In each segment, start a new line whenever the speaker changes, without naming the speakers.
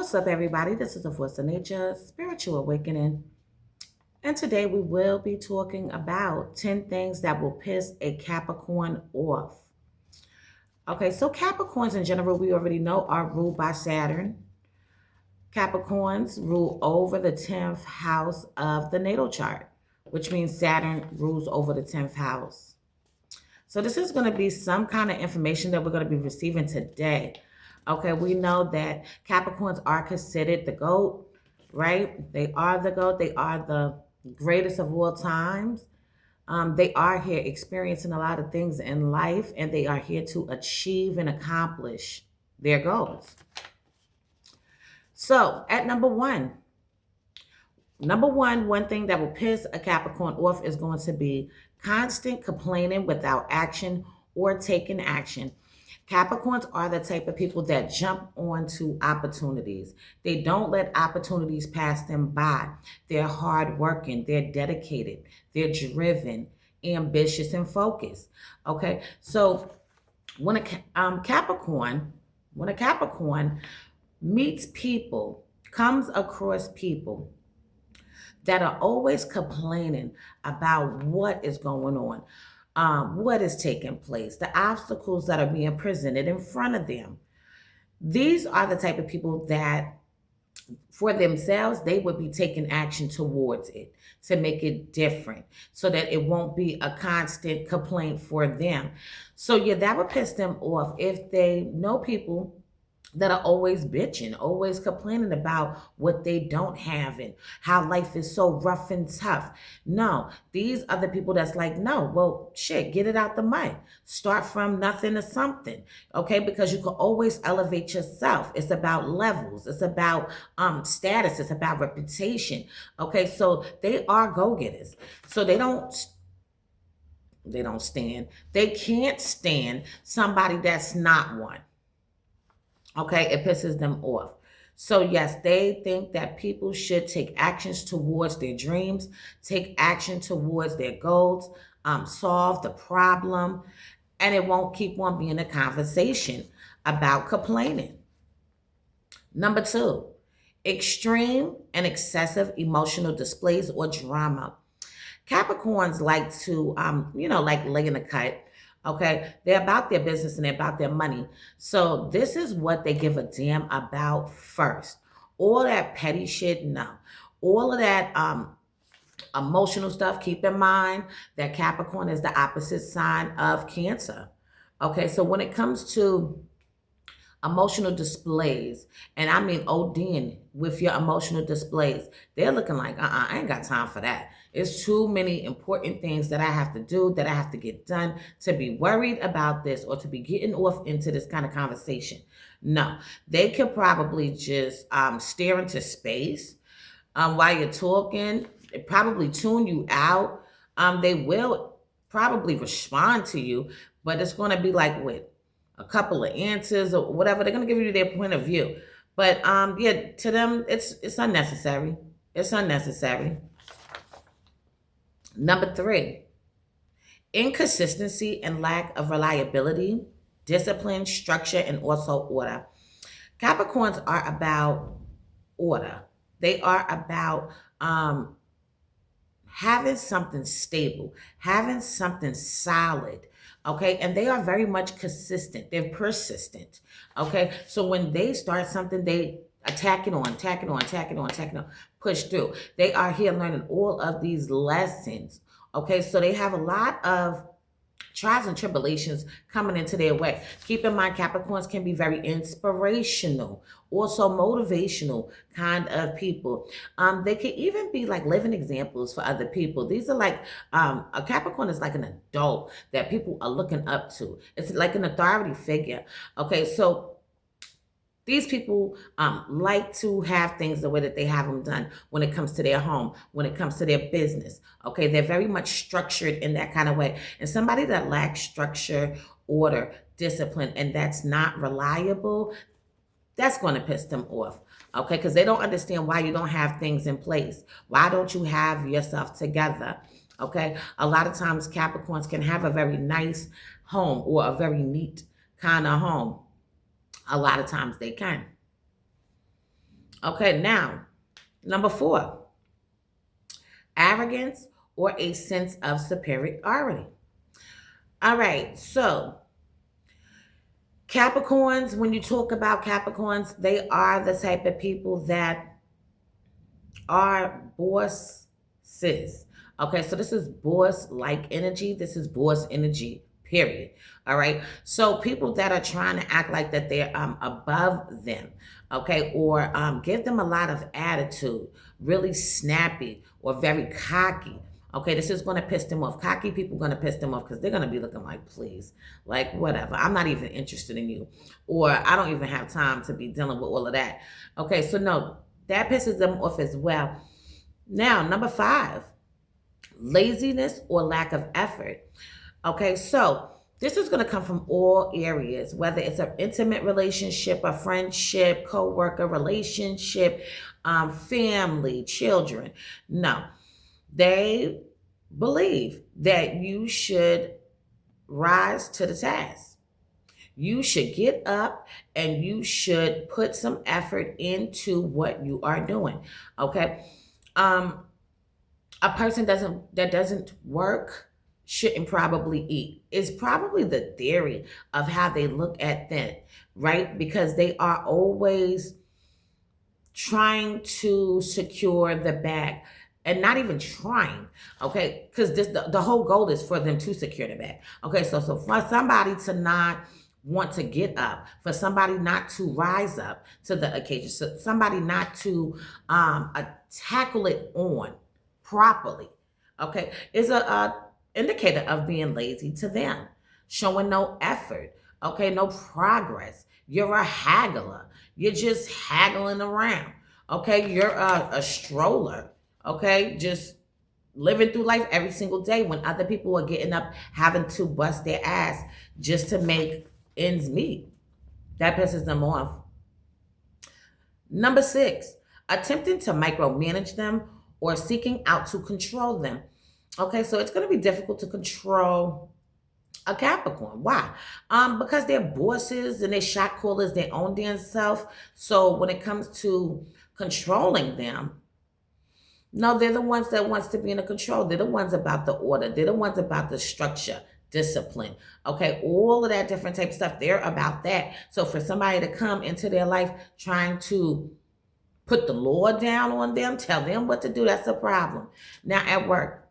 What's up, everybody? This is the Force of Nature Spiritual Awakening. And today we will be talking about 10 things that will piss a Capricorn off. Okay, so Capricorns in general, we already know, are ruled by Saturn. Capricorns rule over the 10th house of the natal chart, which means Saturn rules over the 10th house. So this is going to be some kind of information that we're going to be receiving today. Okay, we know that Capricorns are considered the GOAT, right? They are the GOAT. They are the greatest of all times. They are here experiencing a lot of things in life, and they are here to achieve and accomplish their goals. So at one thing that will piss a Capricorn off is going to be constant complaining without action or taking action. Capricorns are the type of people that jump onto opportunities. They don't let opportunities pass them by. They're hardworking, they're dedicated, they're driven, ambitious, and focused. Okay, so when a Capricorn meets people, comes across people that are always complaining about what is going on, what is taking place, the obstacles that are being presented in front of them. These are the type of people that, for themselves, they would be taking action towards it to make it different so that it won't be a constant complaint for them. So, yeah, that would piss them off if they know people that are always bitching, always complaining about what they don't have and how life is so rough and tough. No, these are the people that's like, no, well, shit, get it out the mud. Start from nothing to something, okay? Because you can always elevate yourself. It's about levels. It's about status. It's about reputation, okay? So they are go-getters. So they don't stand. They can't stand somebody that's not one. Okay, it pisses them off. So, yes, they think that people should take actions towards their dreams, take action towards their goals, solve the problem, and it won't keep on being a conversation about complaining. Number two, extreme and excessive emotional displays or drama. Capricorns like to, like lay in the cut. Okay, they're about their business and they're about their money. So this is what they give a damn about first. All that petty shit, no. All of that emotional stuff. Keep in mind that Capricorn is the opposite sign of Cancer. Okay, so when it comes to emotional displays, and I mean ODing with your emotional displays, they're looking like, I ain't got time for that. It's too many important things that I have to do, that I have to get done to be worried about this or to be getting off into this kind of conversation. No, they could probably just stare into space while you're talking. They probably tune you out. They will probably respond to you, but it's going to be like with a couple of answers or whatever. They're going to give you their point of view. But yeah, to them, it's unnecessary. It's unnecessary. Number three, inconsistency and lack of reliability, discipline, structure, and also order. Capricorns are about order. They are about having something stable, having something solid. Okay, and they are very much consistent. They're persistent. Okay, so when they start something, they attack it on, tack it on, tack it on, tack it on, push through. They are here learning all of these lessons. Okay, so they have a lot of trials and tribulations coming into their way. Keep in mind, Capricorns can be very inspirational, also motivational kind of people. They can even be like living examples for other people. These are like, a Capricorn is like an adult that people are looking up to. It's like an authority figure. Okay, so these people like to have things the way that they have them done when it comes to their home, when it comes to their business. Okay, they're very much structured in that kind of way. And somebody that lacks structure, order, discipline, and that's not reliable, that's going to piss them off. Okay, because they don't understand why you don't have things in place. Why don't you have yourself together? Okay, a lot of times Capricorns can have a very nice home or a very neat kind of home. A lot of times they can. Okay, now, number 4, arrogance or a sense of superiority. All right, so Capricorns, when you talk about Capricorns, they are the type of people that are bosses. Okay, so this is boss like energy. This is boss energy, period. All right. So people that are trying to act like that they're above them, okay, or give them a lot of attitude, really snappy or very cocky. Okay, this is going to piss them off. Cocky people going to piss them off because they're going to be looking like, please, like whatever. I'm not even interested in you, or I don't even have time to be dealing with all of that. Okay, so no, that pisses them off as well. Now, number 5, laziness or lack of effort. Okay, so this is going to come from all areas, whether it's an intimate relationship, a friendship, co-worker relationship, family, children. No, they believe that you should rise to the task. You should get up and you should put some effort into what you are doing. Okay. A person that doesn't work shouldn't probably eat. It's probably the theory of how they look at that, right? Because they are always trying to secure the bag and not even trying, okay? Because the whole goal is for them to secure the bag. Okay, so for somebody to not want to get up, for somebody not to rise up to the occasion, so somebody not to tackle it on properly, okay, is a indicator of being lazy to them, showing no effort, okay, no progress. You're a haggler. You're just haggling around, okay? You're a stroller, okay? Just living through life every single day when other people are getting up, having to bust their ass just to make ends meet. That pisses them off. Number 6, attempting to micromanage them or seeking out to control them. Okay, so it's going to be difficult to control a Capricorn. Why? Because they're bosses and they're shot callers, their own damn self. So when it comes to controlling them, no, they're the ones that wants to be in the control. They're the ones about the order. They're the ones about the structure, discipline. Okay, all of that different type of stuff. They're about that. So for somebody to come into their life trying to put the law down on them, tell them what to do, that's a problem. Now at work,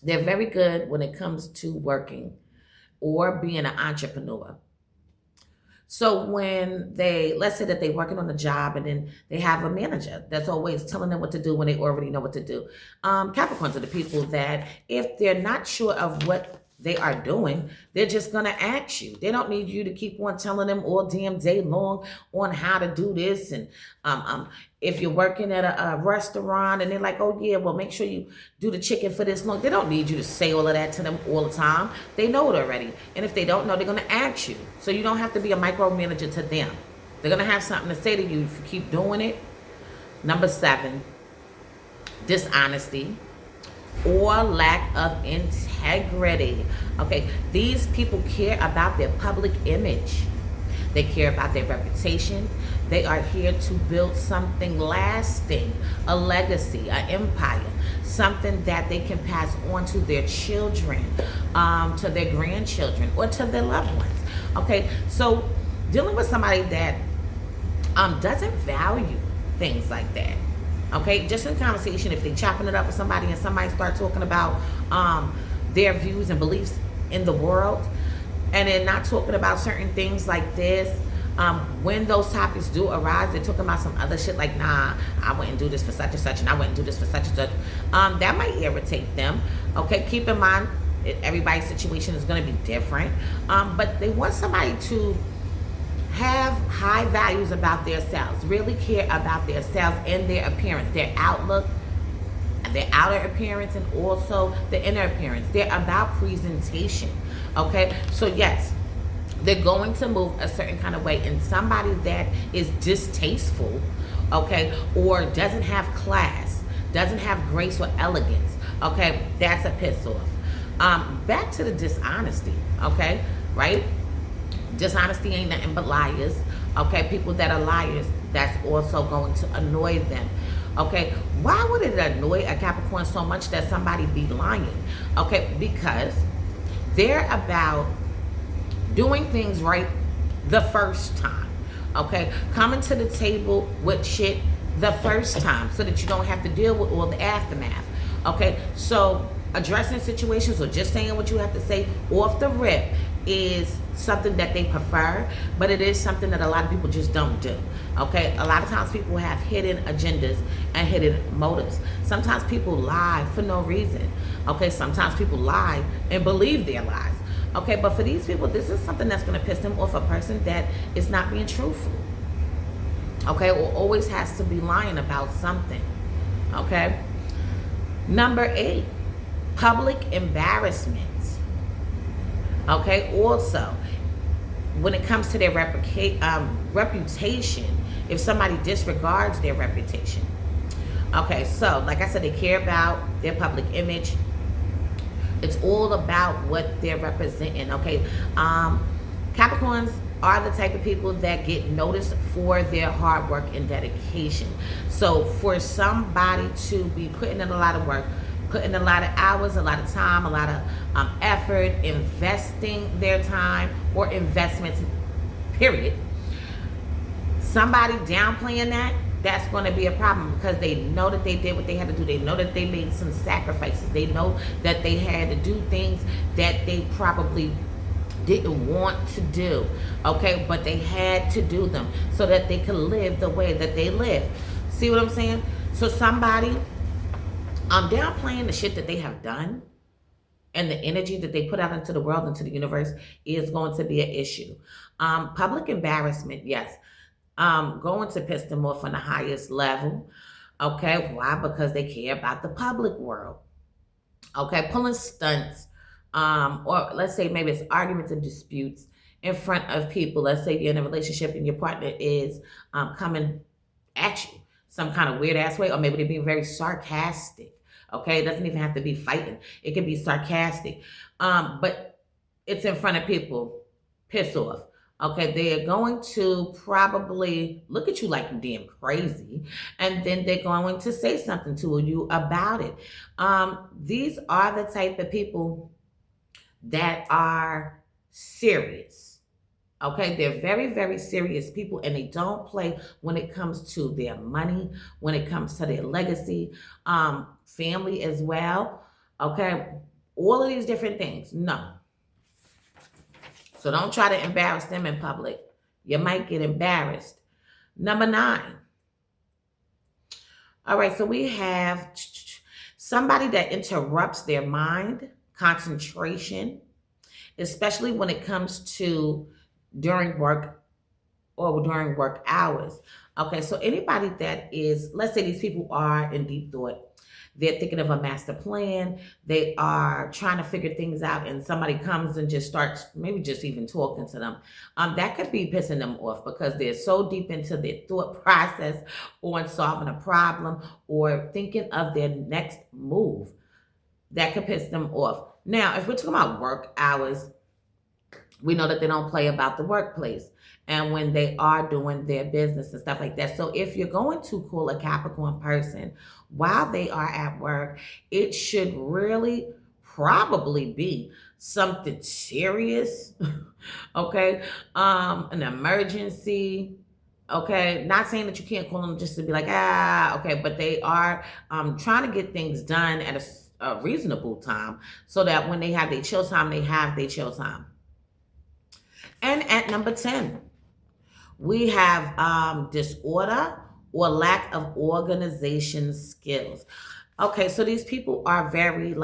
they're very good when it comes to working or being an entrepreneur. So when let's say that they're working on a job and then they have a manager that's always telling them what to do when they already know what to do. Capricorns are the people that if they're not sure of what they are doing, they're just going to ask you. They don't need you to keep on telling them all damn day long on how to do this. And if you're working at a restaurant and they're like, oh yeah, well, make sure you do the chicken for this long. They don't need you to say all of that to them all the time. They know it already. And if they don't know, they're going to ask you. So you don't have to be a micromanager to them. They're going to have something to say to you if you keep doing it. Number 7, dishonesty or lack of integrity. Okay, these people care about their public image. They care about their reputation. They are here to build something lasting, a legacy, an empire, something that they can pass on to their children, to their grandchildren, or to their loved ones. Okay, so dealing with somebody that doesn't value things like that. Okay, just in conversation, if they're chopping it up with somebody and somebody starts talking about their views and beliefs in the world, and they're not talking about certain things like this, when those topics do arise, they're talking about some other shit like, nah, I wouldn't do this for such and such, and I wouldn't do this for such and such. That might irritate them. Okay, keep in mind, everybody's situation is going to be different, but they want somebody to have high values about themselves, really care about themselves and their appearance, their outlook, their outer appearance, and also the inner appearance. They're about presentation. Okay, so yes, they're going to move a certain kind of way, and somebody that is distasteful, okay, or doesn't have class, doesn't have grace or elegance, okay, that's a piss off. Back to the dishonesty, okay, right? Dishonesty ain't nothing but liars, Okay, people that are liars, that's also going to annoy them. Okay, why would it annoy a Capricorn so much that somebody be lying? Okay, because they're about doing things right the first time. Okay, coming to the table with shit the first time so that you don't have to deal with all the aftermath. Okay, so addressing situations or just saying what you have to say off the rip is something that they prefer, but it is something that a lot of people just don't do. Okay, a lot of times people have hidden agendas and hidden motives. Sometimes people lie for no reason. Okay, sometimes people lie and believe their lies. Okay, but for these people, this is something that's going to piss them off, a person that is not being truthful. Okay, or always has to be lying about something. Okay, number 8, public embarrassment. Okay, also, when it comes to their reputation, if somebody disregards their reputation. Okay, so like I said, they care about their public image. It's all about what they're representing. Okay, Capricorns are the type of people that get noticed for their hard work and dedication. So for somebody to be putting in a lot of work, putting a lot of hours, a lot of time, a lot of effort, investing their time or investments, period. Somebody downplaying that, that's going to be a problem because they know that they did what they had to do. They know that they made some sacrifices. They know that they had to do things that they probably didn't want to do, okay, but they had to do them so that they could live the way that they live. See what I'm saying? So somebody downplaying the shit that they have done and the energy that they put out into the world, into the universe, is going to be an issue. Public embarrassment, yes, going to piss them off on the highest level. Okay, why? Because they care about the public world. Okay, pulling stunts, or let's say maybe it's arguments and disputes in front of people. Let's say you're in a relationship and your partner is coming at you some kind of weird ass way, or maybe they're being very sarcastic. Okay, it doesn't even have to be fighting. It can be sarcastic, but it's in front of people. Piss off. Okay, they're going to probably look at you like you damn crazy, and then they're going to say something to you about it. These are the type of people that are serious. Okay, they're very, very serious people, and they don't play when it comes to their money, when it comes to their legacy, family as well. Okay, all of these different things. No. So don't try to embarrass them in public. You might get embarrassed. Number 9. All right, so we have somebody that interrupts their mind, concentration, especially when it comes to during work or during work hours. Okay, so anybody that is, let's say these people are in deep thought. They're thinking of a master plan. They are trying to figure things out, and somebody comes and just starts maybe just even talking to them. That could be pissing them off because they're so deep into their thought process on solving a problem or thinking of their next move. That could piss them off. Now, if we're talking about work hours, we know that they don't play about the workplace and when they are doing their business and stuff like that. So if you're going to call a Capricorn person while they are at work, it should really probably be something serious, okay? An emergency, okay? Not saying that you can't call them just to be like, okay, but they are trying to get things done at a reasonable time so that when they have their chill time, they have their chill time. And at number 10, we have disorder or lack of organization skills. Okay, so these people are very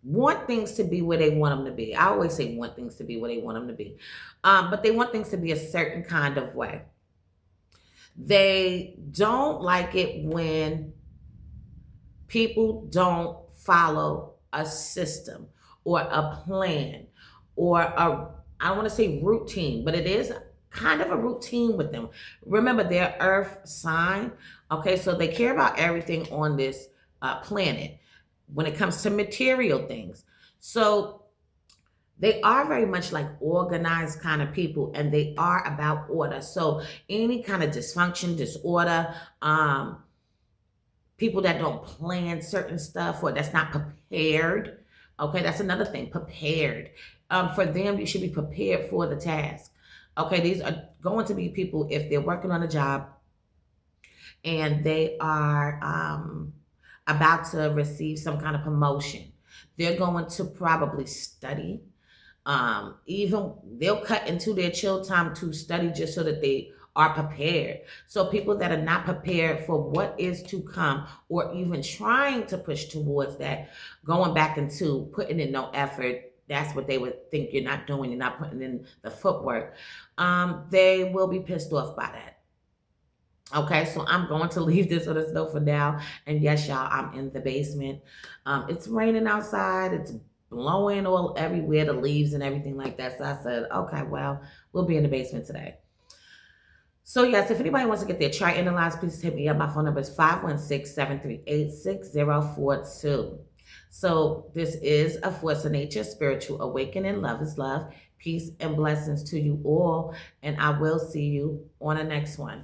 want things to be where they want them to be. I always say want things to be where they want them to be. But they want things to be a certain kind of way. They don't like it when people don't follow a system or a plan or I don't want to say routine, but it is kind of a routine with them. Remember, they're earth sign. Okay, so they care about everything on this planet when it comes to material things. So They are very much like organized kind of people, and they are about order. So any kind of dysfunction, disorder, people that don't plan certain stuff or that's not prepared. Okay, that's another thing, prepared. For them, you should be prepared for the task. Okay, these are going to be people if they're working on a job and they are about to receive some kind of promotion. They're going to probably study. Even they'll cut into their chill time to study just so that they are prepared. So people that are not prepared for what is to come or even trying to push towards that, going back into putting in no effort, that's what they would think you're not doing. You're not putting in the footwork. They will be pissed off by that. Okay, so I'm going to leave this on the snow for now. And yes, y'all, I'm in the basement. It's raining outside. It's blowing all everywhere, the leaves and everything like that. So I said, okay, well, we'll be in the basement today. So yes, if anybody wants to get their chart analyzed, please hit me up. My phone number is 516-738-6042. So this is A Force of Nature, Spiritual Awakening. Love is love. Peace and blessings to you all. And I will see you on the next one.